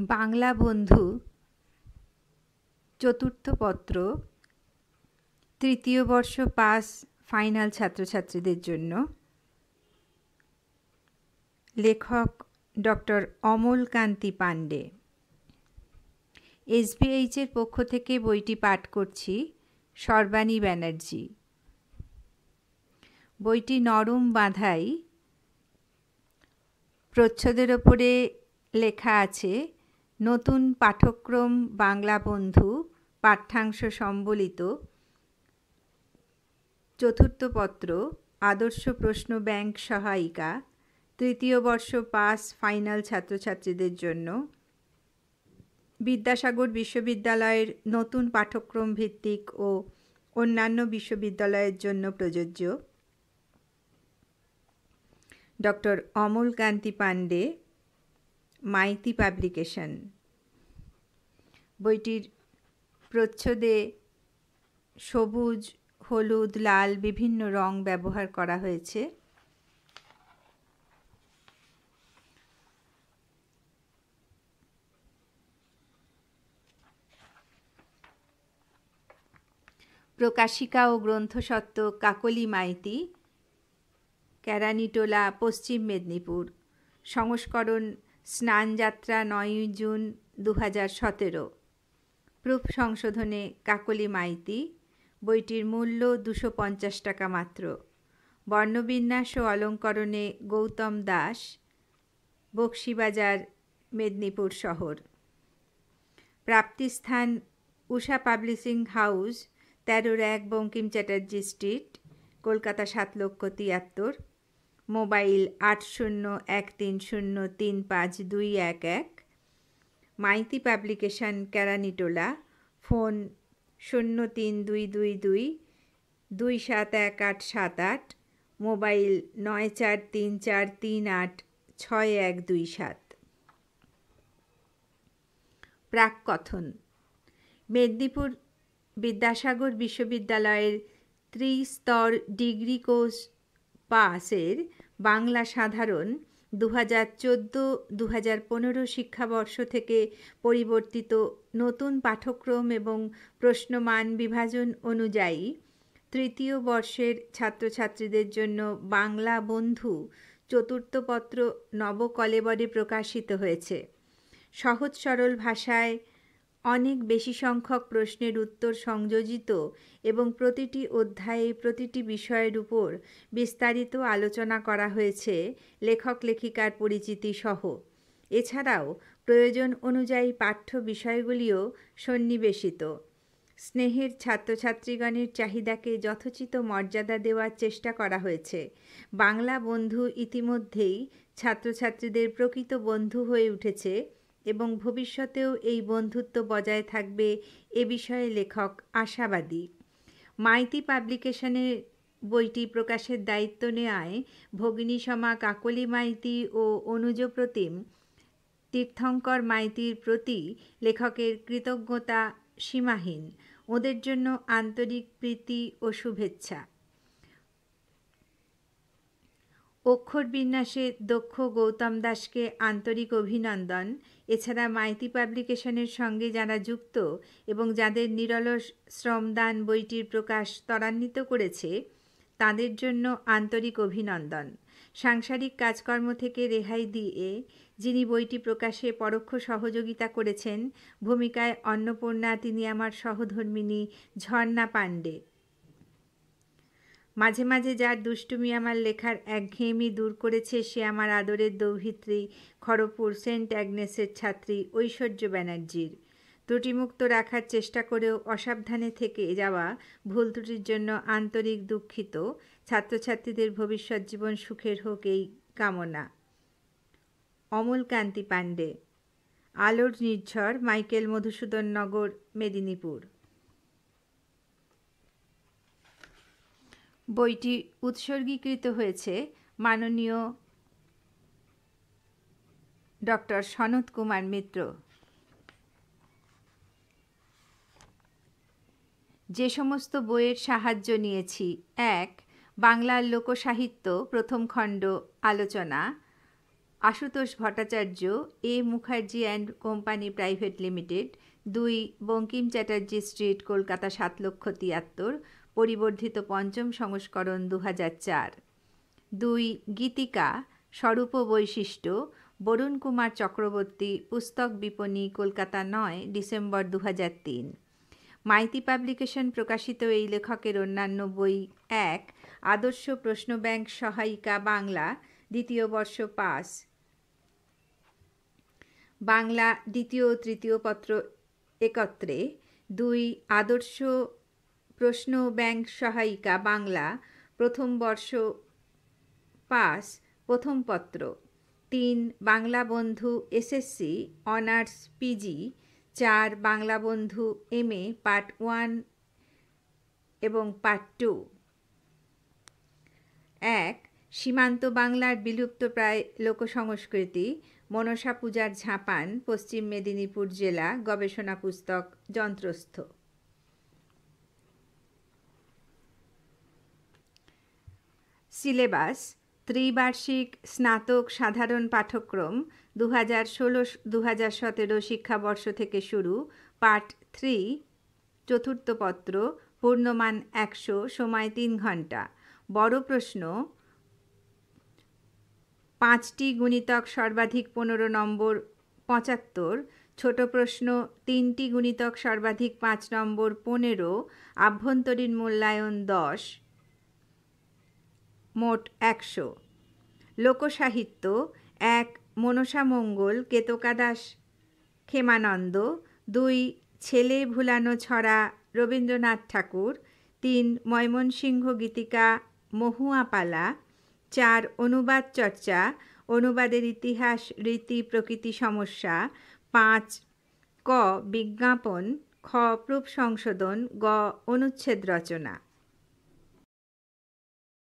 বাংলা বন্ধু চতুর্থ পত্র তৃতীয় বর্ষ পাস ফাইনাল ছাত্রছাত্রীদের জন্য। লেখক ডক্টর অমল কান্তি পাণ্ডে। এসবিএইচের পক্ষ থেকে বইটি পাঠ করছি সর্বাণী ব্যানার্জি। বইটি নরম বাঁধাই। প্রচ্ছদের ওপরে লেখা আছে নতুন পাঠ্যক্রম বাংলা বন্ধু পাঠ্যাংশ সম্বলিত চতুর্থ পত্র আদর্শ প্রশ্ন ব্যাংক সহায়িকা তৃতীয় বর্ষ পাস ফাইনাল ছাত্রছাত্রীদের জন্য বিদ্যাসাগর বিশ্ববিদ্যালয়ের নতুন পাঠ্যক্রম ভিত্তিক ও অন্যান্য বিশ্ববিদ্যালয়ের জন্য প্রযোজ্য। ডক্টর অমল কান্তি পাণ্ডে, মাইতি পাবলিকেশন। বইটির প্রচ্ছদে সবুজ, হলুদ, লাল বিভিন্ন রং ব্যবহার করা হয়েছে। প্রকাশিকা ও গ্রন্থস্বত্ব কাকলি মাইতি, কেরানীটোলা, পশ্চিম মেদিনীপুর। সংস্করণ স্নানযাত্রা 9 জুন 2017। প্রুফ সংশোধনে কাকলি মাইতি। বইটির মূল্য 250 টাকা মাত্র। বর্ণবিন্যাস ও অলঙ্করণে গৌতম দাস, বক্সিবাজার, মেদিনীপুর শহর। প্রাপ্তিস্থান Usha publishing house, 13-1 Bankim Chatterjee street, Kolkata 7,73,000। Mobile 8013035211। Maity publication, Keranitola. Phone 0322271878। Mobile 9434386127। প্রাককথন। মেদিনীপুর বিদ্যাসাগর বিশ্ববিদ্যালয়ের ত্রিস্তর ডিগ্রি কোর্স পাসের বাংলা সাধারণ 2014-2015 শিক্ষাবর্ষ থেকে পরিবর্তিত নতুন পাঠ্যক্রম এবং প্রশ্নমান বিভাজন অনুযায়ী তৃতীয় বর্ষের ছাত্রছাত্রীদের জন্য বাংলা বন্ধু চতুর্থ পত্র নবকলেবরে প্রকাশিত হয়েছে। সহজ সরল ভাষায় অনেক বেশি সংখ্যক প্রশ্নের উত্তর সংযোজিত এবং প্রতিটি অধ্যায়ে প্রতিটি বিষয়ের উপর বিস্তারিত আলোচনা করা হয়েছে লেখক লেখিকার পরিচিতি সহ। এছাড়াও প্রয়োজন অনুযায়ী পাঠ্য বিষয়গুলিও সন্নিবেশিত। স্নেহের ছাত্রছাত্রীগণের চাহিদাকে যথোচিত মর্যাদা দেওয়ার চেষ্টা করা হয়েছে। বাংলা বন্ধু ইতিমধ্যেই ছাত্রছাত্রীদের প্রকৃত বন্ধু হয়ে উঠেছে এবং ভবিষ্যতেও এই বন্ধুত্ব বজায় থাকবে এ বিষয়ে লেখক আশাবাদী। মাইতি পাবলিকেশনে বইটি প্রকাশের দায়িত্ব নেওয়ায় ভগিনী সমা কাকলি মাইতি ও অনুজ প্রতিম তীর্থঙ্কর মাইতির প্রতি লেখকের কৃতজ্ঞতা সীমাহীন। ওদের জন্য আন্তরিক প্রীতি ও শুভেচ্ছা। অক্ষর বিন্যাসে দক্ষ গৌতম দাসকে আন্তরিক অভিনন্দন। এছাড়া মাইতি পাবলিকেশনের সঙ্গে যারা যুক্ত এবং যাদের নিরলস শ্রমদান বইটির প্রকাশ ত্বরান্বিত করেছে তাদের জন্য আন্তরিক অভিনন্দন। সাংসারিক কাজকর্ম থেকে রেহাই দিয়ে যিনি বইটি প্রকাশে পরোক্ষ সহযোগিতা করেছেন, ভূমিকায় অন্নপূর্ণা, তিনি আমার সহধর্মিণী ঝর্ণা পাণ্ডে। মাঝে মাঝে যার দুষ্টুমি আমার লেখার একঘেয়েমি দূর করেছে সে আমার আদরের দৌহিত্রী, খড়গপুর সেন্ট অ্যাগনেসের ছাত্রী ঐশ্বর্য ব্যানার্জির। ত্রুটিমুক্ত রাখার চেষ্টা করেও অসাবধানে থেকে যাওয়া ভুল ত্রুটির জন্য আন্তরিক দুঃখিত। ছাত্রছাত্রীদের ভবিষ্যৎ জীবন সুখের হোক এই কামনা। অমল কান্তি পাণ্ডে, আলোর নির্ঝর, মাইকেল মধুসূদন নগর, মেদিনীপুর। বইটি উৎসর্গীকৃত হয়েছে মাননীয় ডক্টর সনত কুমার মিত্র। যে সমস্ত বইয়ের সাহায্য নিয়েছি: 1. বাংলার লোকসাহিত্য প্রথম খণ্ড আলোচনা, Ashutosh Bhattacharya, A Mukherjee and company private limited, 2 Bankim Chatterjee street, Kolkata 7,73,000, পরিবর্ধিত পঞ্চম সংস্করণ 2004। 2 গীতিকা, স্বরূপ বৈশিষ্ট্য, বরুণ কুমার চক্রবর্তী, পুস্তক বিপণী, কলকাতা 9, ডিসেম্বর 2003। মাইতি পাবলিকেশন প্রকাশিত এই লেখকের অন্যান্য বই: 1 আদর্শ প্রশ্ন ব্যাংক সহায়িকা বাংলা, দ্বিতীয় বর্ষ পাস, বাংলা দ্বিতীয় ও তৃতীয় পত্র একত্রে। 2 আদর্শ প্রশ্ন ব্যাংক সহায়িকা বাংলা, প্রথম বর্ষ পাস, প্রথম পত্র। 3 বাংলা বন্ধু এসএসসি, অনার্স, পিজি। 4 বাংলা বন্ধু এমএ, পার্ট 1 এবং পার্ট 2। 1 সীমান্ত বাংলার বিলুপ্তপ্রায় লোকসংস্কৃতি, মনসা পূজার ঝাপান, পশ্চিম মেদিনীপুর জেলা, গবেষণা পুস্তক, যন্ত্রস্থ। সিলেবাস: ত্রিবার্ষিক স্নাতক সাধারণ পাঠ্যক্রম 2016-2017 শিক্ষাবর্ষ থেকে শুরু, পার্ট 3, চতুর্থ পত্র, পূর্ণমান 100, সময় 3 ঘন্টা। বড় প্রশ্ন 5টি, গুণিতক সর্বাধিক 15 নম্বর 75, ছোট প্রশ্ন 3টি, গুণিতক সর্বাধিক 5 নম্বর 15, আভ্যন্তরীণ মূল্যায়ন 10, মোট 100। লোকসাহিত্য: 1 মনসা মঙ্গল, কেতকা দাস ক্ষেমানন্দ। 2 ছেলে ভুলানো ছড়া, রবীন্দ্রনাথ ঠাকুর। 3 ময়মনসিংহ গীতিকা, মহুয়া পালা। 4 অনুবাদ চর্চা, অনুবাদের ইতিহাস, রীতি, প্রকৃতি, সমস্যা। 5 ক বিজ্ঞাপন, খ প্রুফ সংশোধন, গ অনুচ্ছেদ রচনা।